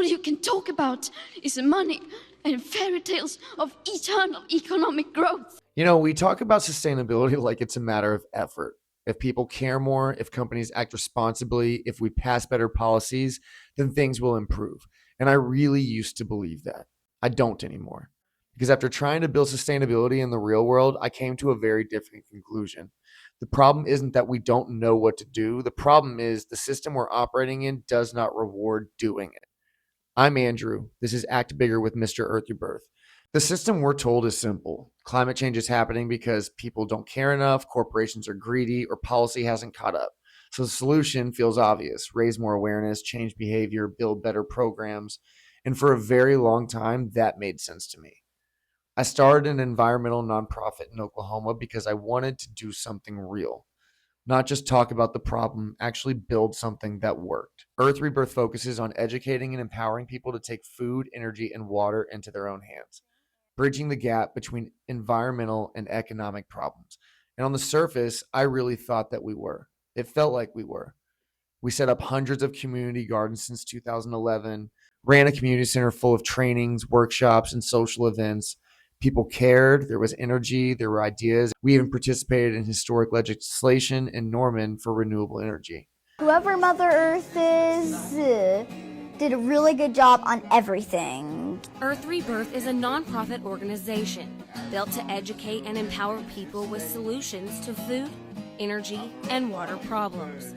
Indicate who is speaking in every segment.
Speaker 1: all you can talk about is money and fairy tales of eternal economic growth.
Speaker 2: You know, we talk about sustainability like it's a matter of effort. If people care more, if companies act responsibly, if we pass better policies, then things will improve. And I really used to believe that. I don't anymore. Because after trying to build sustainability in the real world, I came to a very different conclusion. The problem isn't that we don't know what to do. The problem is the system we're operating in does not reward doing it. I'm Andrew. This is Act Bigger with Mr. Earth Rebirth. The system we're told is simple. Climate change is happening because people don't care enough, corporations are greedy, or policy hasn't caught up. So the solution feels obvious. Raise more awareness, change behavior, build better programs. And for a very long time, that made sense to me. I started an environmental nonprofit in Oklahoma because I wanted to do something real. Not just talk about the problem, actually build something that worked. Earth Rebirth focuses on educating and empowering people to take food, energy, and water into their own hands, bridging the gap between environmental and economic problems. And on the surface, I really thought that we were. It felt like we were. We set up hundreds of community gardens since 2011, ran a community center full of trainings, workshops, and social events. People cared, there was energy, there were ideas. We even participated in historic legislation in Norman for renewable energy.
Speaker 3: Whoever Mother Earth is did a really good job on everything.
Speaker 4: Earth Rebirth is a nonprofit organization built to educate and empower people with solutions to food, energy, and water problems.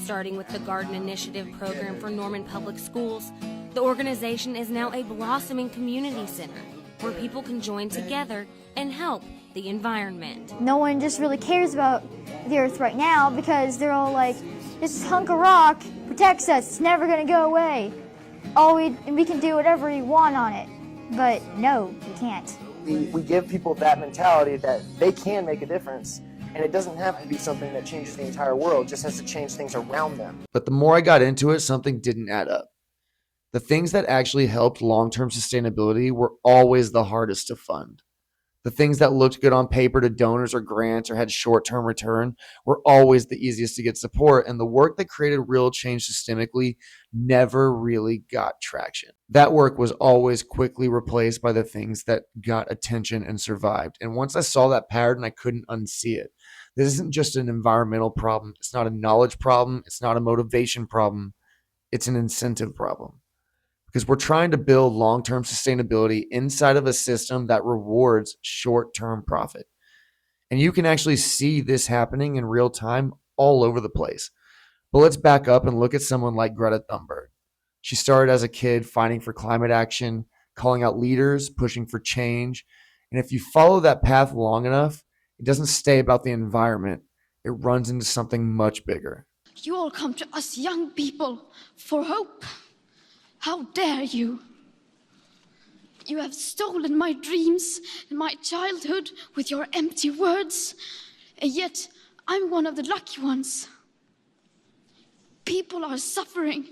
Speaker 4: Starting with the Garden Initiative program for Norman Public Schools, the organization is now a blossoming community center where people can join together and help the environment.
Speaker 3: No one just really cares about the Earth right now because they're all like, this hunk of rock protects us, it's never gonna go away. We can do whatever we want on it. But no, we can't.
Speaker 5: We give people that mentality that they can make a difference, and it doesn't have to be something that changes the entire world, it just has to change things around them.
Speaker 2: But the more I got into it, something didn't add up. The things that actually helped long-term sustainability were always the hardest to fund. The things that looked good on paper to donors or grants or had short-term return were always the easiest to get support, and the work that created real change systemically never really got traction. That work was always quickly replaced by the things that got attention and survived. And once I saw that pattern, I couldn't unsee it. This isn't just an environmental problem. It's not a knowledge problem. It's not a motivation problem. It's an incentive problem. Because we're trying to build long-term sustainability inside of a system that rewards short-term profit. And you can actually see this happening in real time all over the place. But let's back up and look at someone like Greta Thunberg. She started as a kid fighting for climate action, calling out leaders, pushing for change. And if you follow that path long enough, it doesn't stay about the environment. It runs into something much bigger.
Speaker 1: You all come to us young people for hope. How dare you? You have stolen my dreams and my childhood with your empty words, and yet I'm one of the lucky ones. People are suffering,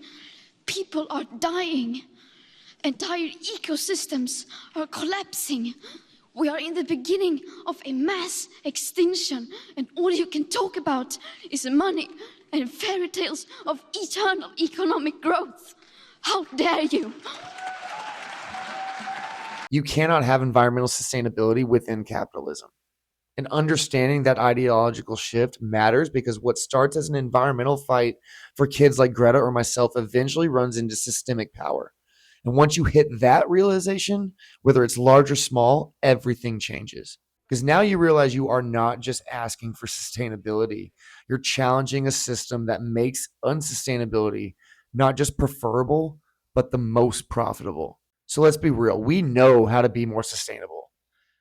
Speaker 1: people are dying, entire ecosystems are collapsing. We are in the beginning of a mass extinction, and all you can talk about is money and fairy tales of eternal economic growth. How dare you?
Speaker 2: You cannot have environmental sustainability within capitalism. And understanding that ideological shift matters because what starts as an environmental fight for kids like Greta or myself eventually runs into systemic power. And once you hit that realization, whether it's large or small, everything changes. Because now you realize you are not just asking for sustainability. You're challenging a system that makes unsustainability not just preferable, but the most profitable. So let's be real. We know how to be more sustainable,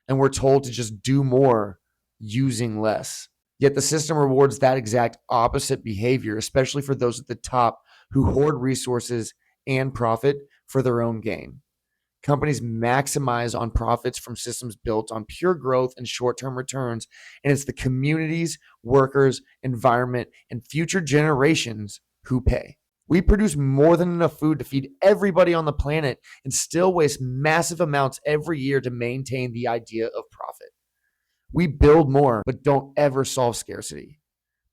Speaker 2: and we're told to just do more using less. Yet the system rewards that exact opposite behavior, especially for those at the top who hoard resources and profit for their own gain. Companies maximize on profits from systems built on pure growth and short-term returns, and it's the communities, workers, environment, and future generations who pay. We produce more than enough food to feed everybody on the planet and still waste massive amounts every year to maintain the idea of profit. We build more, but don't ever solve scarcity.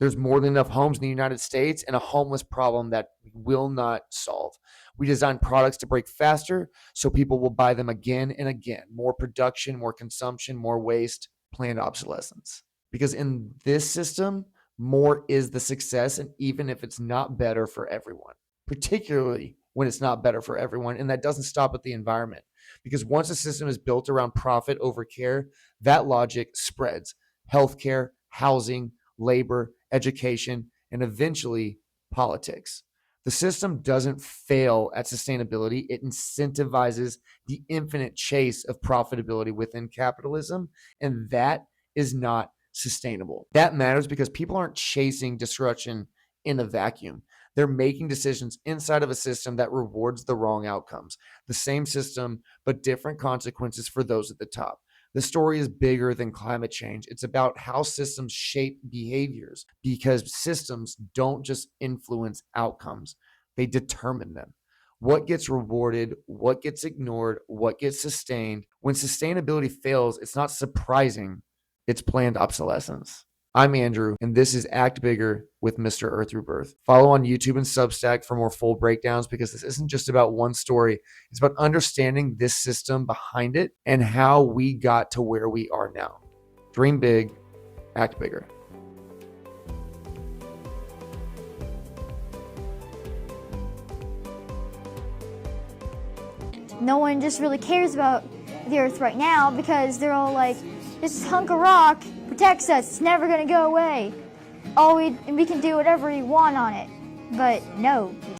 Speaker 2: There's more than enough homes in the United States and a homeless problem that we will not solve. We design products to break faster so people will buy them again and again. More production, more consumption, more waste, planned obsolescence. Because in this system, more is the success, and even if it's not better for everyone, particularly when it's not better for everyone. And that doesn't stop at the environment. Because once a system is built around profit over care, that logic spreads. Healthcare, housing, labor, education, and eventually politics. The system doesn't fail at sustainability. It incentivizes the infinite chase of profitability within capitalism, and that is not sustainable. That matters because people aren't chasing destruction in a vacuum. They're making decisions inside of a system that rewards the wrong outcomes. The same system, but different consequences for those at the top. The story is bigger than climate change. It's about how systems shape behaviors, because systems don't just influence outcomes, they determine them. What gets rewarded, what gets ignored, what gets sustained. When sustainability fails, it's not surprising, it's planned obsolescence. I'm Andrew, and this is Act Bigger with Mr. Earth Rebirth. Follow on YouTube and Substack for more full breakdowns, because this isn't just about one story. It's about understanding this system behind it and how we got to where we are now. Dream big, act bigger.
Speaker 3: No one just really cares about the Earth right now because they're all like, this hunk of rock protects us, it's never gonna go away. We can do whatever we want on it. But no,